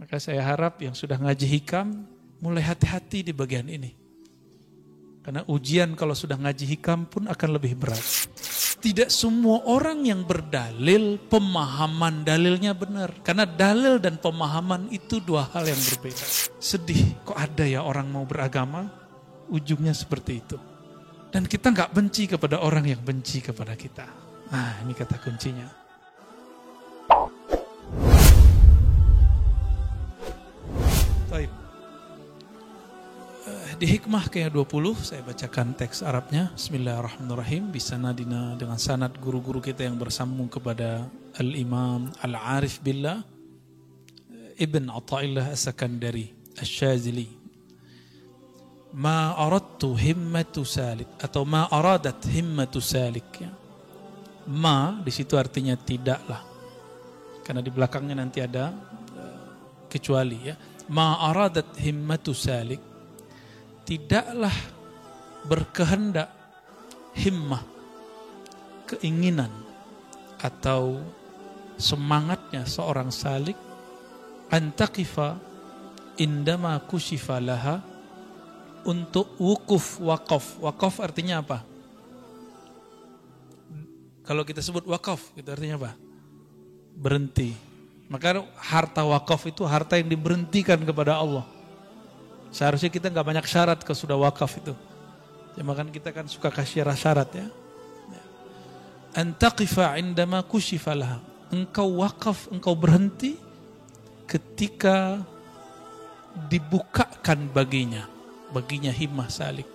Maka saya harap yang sudah ngaji hikam mulai hati-hati di bagian ini. Karena ujian kalau sudah ngaji hikam pun akan lebih berat. Tidak semua orang yang berdalil, pemahaman dalilnya benar. Karena dalil dan pemahaman itu dua hal yang berbeda. Sedih, kok ada ya orang mau beragama, ujungnya seperti itu. Dan kita gak benci kepada orang yang benci kepada kita. Nah, ini kata kuncinya. Baik. Di hikmah ke-20 saya bacakan teks Arabnya. Bismillahirrahmanirrahim. Bisanadina, dengan sanad guru-guru kita yang bersambung kepada Al-Imam Al-Arif Billah Ibn Atha'illah As-Sakandari Asy-Syazili. Ma aradtu himmatu salik, atau ma aradat himmatu salik, ya. Ma di situ artinya tidaklah. Karena di belakangnya nanti ada kecuali, ya. Ma aradat himmatu salik, tidaklah berkehendak himmah, keinginan atau semangatnya seorang salik, antaqifa indama kushifa laha, untuk wukuf, wakaf. Wakaf artinya apa? Kalau kita sebut wakaf, itu artinya apa? Berhenti. Maka harta wakaf itu harta yang diberhentikan kepada Allah. Seharusnya kita nggak banyak syarat kalau sudah wakaf itu. Ya, makanya kita kan suka kasih syarat, ya. Antaqifa indama kushifa laha. Engkau wakaf, engkau berhenti ketika dibukakan baginya himmah salik.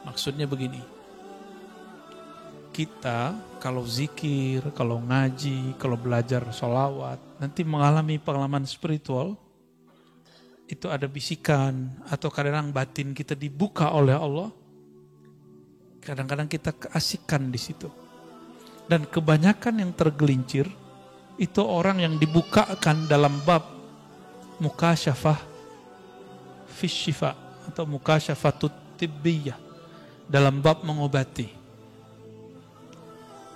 Maksudnya begini. Kita kalau zikir, kalau ngaji, kalau belajar sholawat, nanti mengalami pengalaman spiritual, itu ada bisikan atau kadang-kadang batin kita dibuka oleh Allah. Kadang-kadang kita keasikan di situ. Dan kebanyakan yang tergelincir itu orang yang dibukakan dalam bab mukasyafah fis syifa atau mukasyafatut tibbiyah, dalam bab mengobati.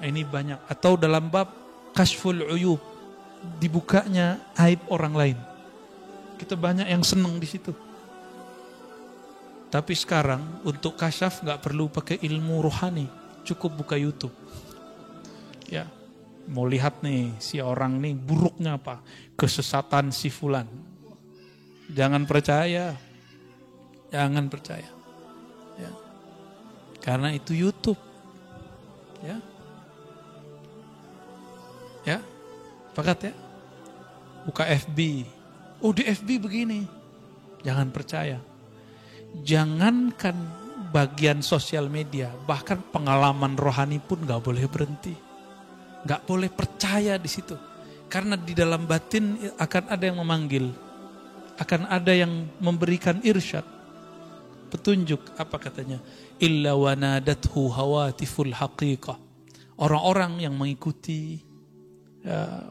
Ini banyak. Atau dalam bab kashful uyub, dibukanya aib orang lain. Kita banyak yang senang di situ. Tapi sekarang untuk kasyaf nggak perlu pakai ilmu rohani, cukup buka YouTube. Ya, mau lihat nih si orang nih buruknya apa, kesesatan si fulan. Jangan percaya, jangan percaya. Ya. Karena itu YouTube. Ya, ya, sepakat ya. Buka FB. Oh, di FB begini. Jangan percaya. Jangankan bagian sosial media, bahkan pengalaman rohani pun gak boleh berhenti. Gak boleh percaya di situ. Karena di dalam batin akan ada yang memanggil. Akan ada yang memberikan irsyad. Petunjuk, apa katanya? Illa wanadathu hawatiful haqiqah. Orang-orang yang mengikuti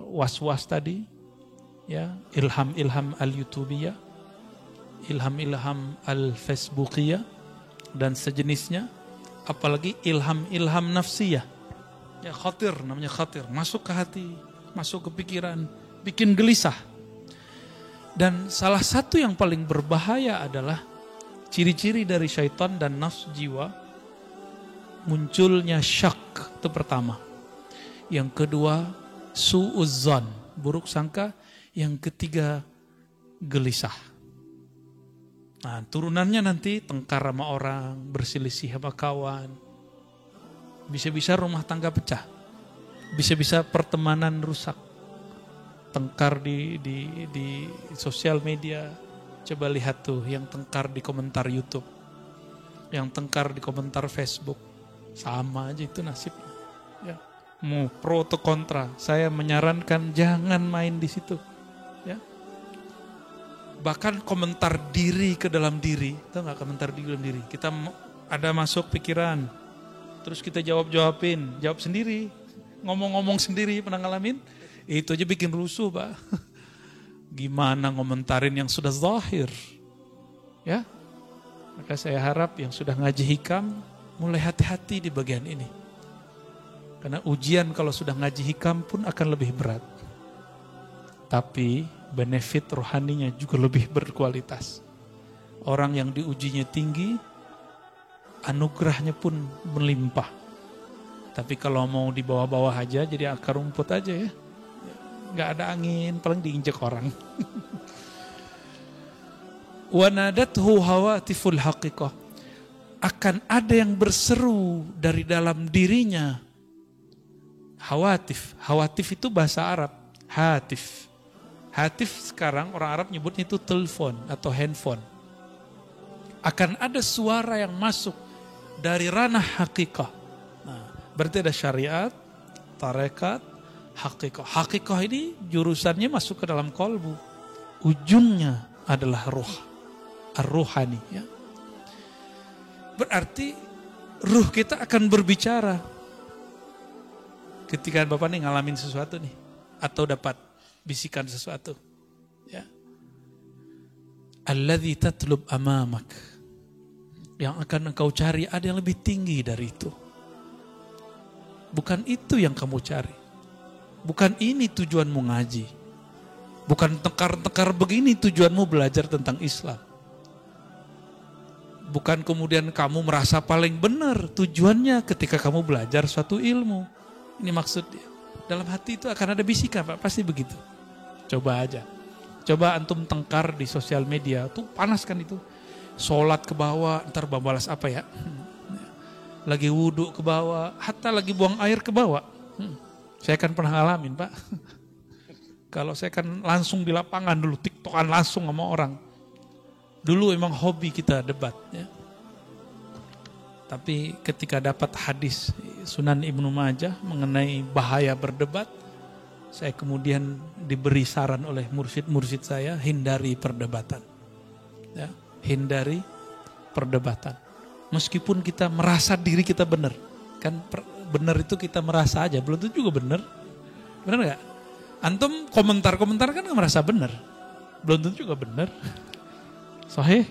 was-was tadi, ya, ilham-ilham al-YouTubiyah, ilham-ilham al-Facebookiyah dan sejenisnya, apalagi ilham-ilham nafsiyah. Ya, khatir, namanya khatir, masuk ke hati, masuk ke pikiran, bikin gelisah. Dan salah satu yang paling berbahaya adalah ciri-ciri dari syaitan dan nafsu jiwa, munculnya syak, itu pertama. Yang kedua, su'uzzan, buruk sangka. Yang ketiga, gelisah. Nah, turunannya nanti tengkar sama orang, berselisih sama kawan. Bisa-bisa rumah tangga pecah. Bisa-bisa pertemanan rusak. Tengkar di sosial media. Coba lihat tuh yang tengkar di komentar YouTube. Yang tengkar di komentar Facebook. Sama aja itu nasibnya. Ya. Mau pro atau kontra, saya menyarankan jangan main di situ. Ya. Bahkan komentar diri ke dalam diri, tahu nggak komentar di dalam diri? Kita ada masuk pikiran, terus kita jawab-jawabin, jawab sendiri, ngomong-ngomong sendiri, pernah ngalamin? Itu aja bikin rusuh, Pak. Gimana ngomentarin yang sudah zahir? Ya, maka saya harap yang sudah ngaji hikam mulai hati-hati di bagian ini. Karena ujian kalau sudah ngaji hikam pun akan lebih berat. Tapi benefit rohaninya juga lebih berkualitas. Orang yang diujinya tinggi, anugerahnya pun melimpah. Tapi kalau mau di bawah-bawah aja, jadi akar rumput aja ya. Nggak ada angin, paling diinjek orang. Wanadathu hawatiful haqiqah. Akan ada yang berseru dari dalam dirinya. Hawatif. Hawatif itu bahasa Arab. Hatif. Hatif sekarang orang Arab nyebutnya itu telepon atau handphone. Akan ada suara yang masuk dari ranah hakikah. Nah, berarti ada syariat, tarekat, hakikah. Hakikah ini jurusannya masuk ke dalam kolbu. Ujungnya adalah ruh. Ar-ruhani. Ya. Berarti ruh kita akan berbicara. Ketika Bapak nih ngalamin sesuatu nih. Atau dapat bisikan sesuatu. Ya. Alladzi tatlub amamak. Yang akan engkau cari ada yang lebih tinggi dari itu. Bukan itu yang kamu cari. Bukan ini tujuanmu ngaji. Bukan tekar-tekar begini tujuanmu belajar tentang Islam. Bukan kemudian kamu merasa paling benar tujuannya ketika kamu belajar suatu ilmu. Ini maksudnya. Dalam hati itu akan ada bisikan, Pak. Pasti begitu. Coba aja. Coba antum tengkar di sosial media. Tuh panas kan itu. Sholat ke bawah, ntar balas apa ya? Lagi wudhu ke bawah, hatta lagi buang air ke bawah. Saya kan pernah ngalamin, Pak. Kalau saya kan langsung di lapangan dulu, tiktokan langsung sama orang. Dulu emang hobi kita debat. Ya. Tapi ketika dapat hadis Sunan Ibnu Majah mengenai bahaya berdebat, saya kemudian diberi saran oleh mursyid-mursyid saya, hindari perdebatan. Ya. Hindari perdebatan. Meskipun kita merasa diri kita benar. Kan benar itu kita merasa aja, belum tentu juga benar. Benar gak? Antum komentar-komentar kan gak merasa benar. Belum tentu juga benar. Sahih?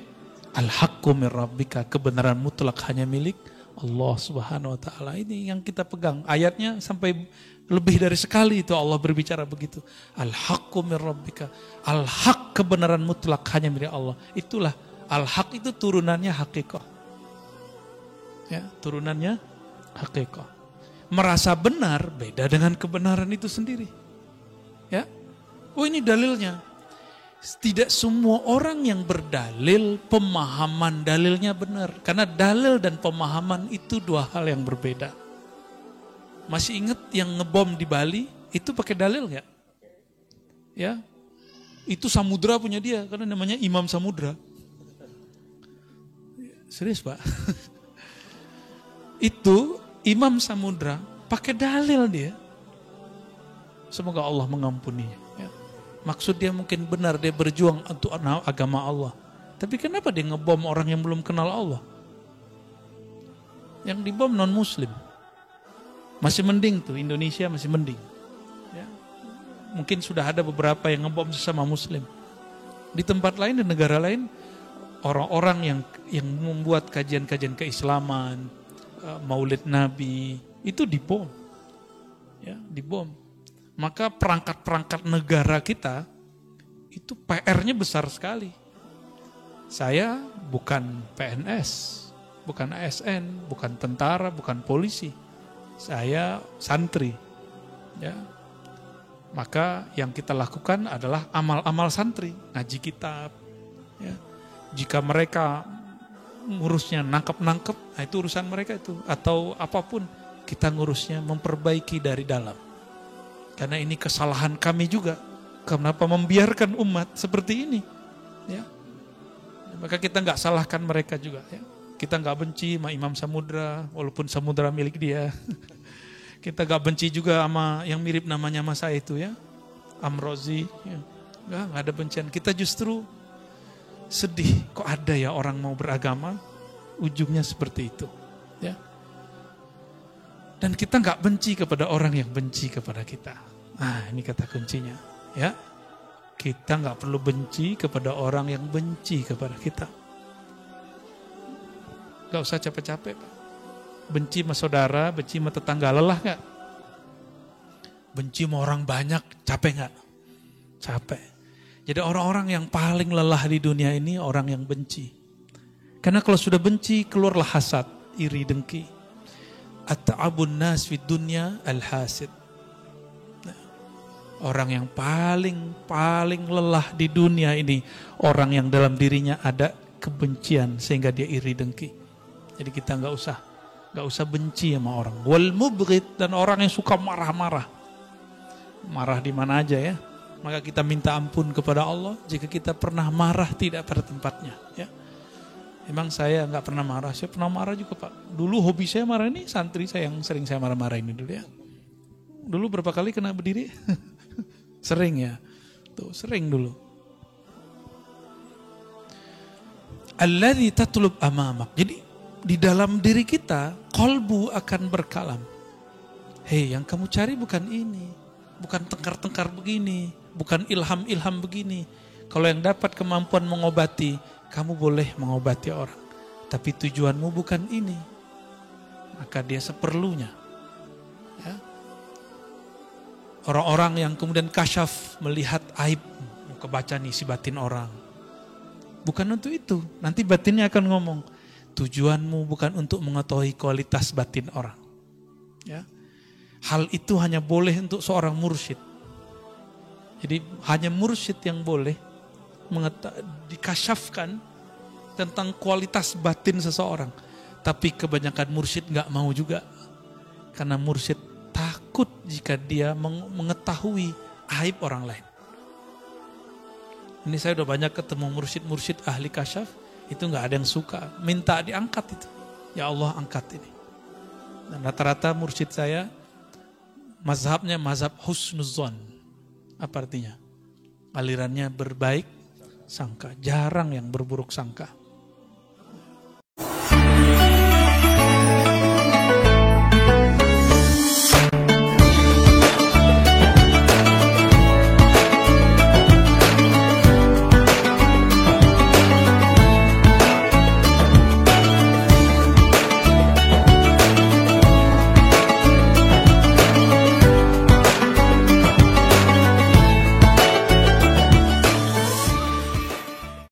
Al-haqqu min rabbika, kebenaran mutlak hanya milik Allah Subhanahu wa taala. Ini yang kita pegang. Ayatnya sampai lebih dari sekali itu Allah berbicara begitu. Al-haqqu min rabbika. Al-haq, kebenaran mutlak hanya milik Allah. Itulah al-haq, itu turunannya hakikah. Ya, turunannya hakikah. Merasa benar beda dengan kebenaran itu sendiri. Ya. Oh, ini dalilnya. Tidak semua orang yang berdalil pemahaman dalilnya benar. Karena dalil dan pemahaman itu dua hal yang berbeda. Masih ingat yang ngebom di Bali itu pakai dalil nggak? Ya. Itu samudra punya dia karena namanya Imam Samudra. Serius, Pak. Itu Imam Samudra pakai dalil dia. Semoga Allah mengampuninya. Ya. Maksud dia mungkin benar, dia berjuang untuk agama Allah. Tapi kenapa dia ngebom orang yang belum kenal Allah? Yang dibom non muslim. Masih mending tuh, Indonesia masih mending. Ya. Mungkin sudah ada beberapa yang ngebom sesama muslim. Di tempat lain, di negara lain, orang-orang yang membuat kajian-kajian keislaman, maulid Nabi, itu dibom. Ya, dibom. Maka perangkat-perangkat negara kita, itu PR-nya besar sekali. Saya bukan PNS, bukan ASN, bukan tentara, bukan polisi. Saya santri. Ya. Maka yang kita lakukan adalah amal-amal santri, ngaji kitab. Ya. Jika mereka ngurusnya nangkep-nangkep, nah itu urusan mereka itu. Atau apapun, kita ngurusnya memperbaiki dari dalam. Karena ini kesalahan kami juga. Kenapa membiarkan umat seperti ini? Ya. Maka kita nggak salahkan mereka juga. Ya. Kita nggak benci sama Imam Samudra, walaupun Samudra milik dia. Kita nggak benci juga sama yang mirip namanya sama saya itu ya, Amrozi. Ya. Nggak ada bencian. Kita justru sedih, kok ada ya orang mau beragama, ujungnya seperti itu. Ya. Dan kita nggak benci kepada orang yang benci kepada kita. Nah, ini kata kuncinya. Ya, kita nggak perlu benci kepada orang yang benci kepada kita. Gak usah capek-capek, Pak. Benci sama saudara, benci sama tetangga, lelah gak? Benci sama orang banyak, capek gak? Capek. Jadi orang-orang yang paling lelah di dunia ini orang yang benci. Karena kalau sudah benci keluarlah hasad, iri, dengki. At'abun nas fid dunya al-hasid. Orang yang paling lelah di dunia ini orang yang dalam dirinya ada kebencian sehingga dia iri, dengki. Jadi kita nggak usah benci sama orang. Wal mubghid, dan orang yang suka marah-marah. Marah di mana aja ya. Maka kita minta ampun kepada Allah jika kita pernah marah tidak pada tempatnya. Ya. Emang saya nggak pernah marah, saya pernah marah juga Pak. Dulu hobi saya marah, ini santri saya yang sering saya marah-marah ini dulu ya. Dulu berapa kali kena berdiri? Sering ya, tuh sering dulu. Alladzi tatlub amamak. Jadi di dalam diri kita, qalbu akan berkalam. Hei, yang kamu cari bukan ini, bukan tengkar-tengkar begini, bukan ilham-ilham begini. Kalau yang dapat kemampuan mengobati, kamu boleh mengobati orang. Tapi tujuanmu bukan ini. Maka dia seperlunya. Ya. Orang-orang yang kemudian kasyaf melihat aib, kebaca nih si batin orang. Bukan untuk itu. Nanti batinnya akan ngomong, tujuanmu bukan untuk mengetahui kualitas batin orang. Ya. Hal itu hanya boleh untuk seorang mursyid. Jadi hanya mursyid yang boleh dikasyafkan tentang kualitas batin seseorang. Tapi kebanyakan mursyid gak mau juga. Karena mursyid takut jika dia mengetahui aib orang lain. Ini saya udah banyak ketemu mursyid-mursyid ahli kasyaf, itu gak ada yang suka. Minta diangkat itu. Ya Allah, angkat ini. Dan rata-rata mursyid saya mazhabnya mazhab husnuzon. Apa artinya? Alirannya berbaik sangka, jarang yang berburuk sangka.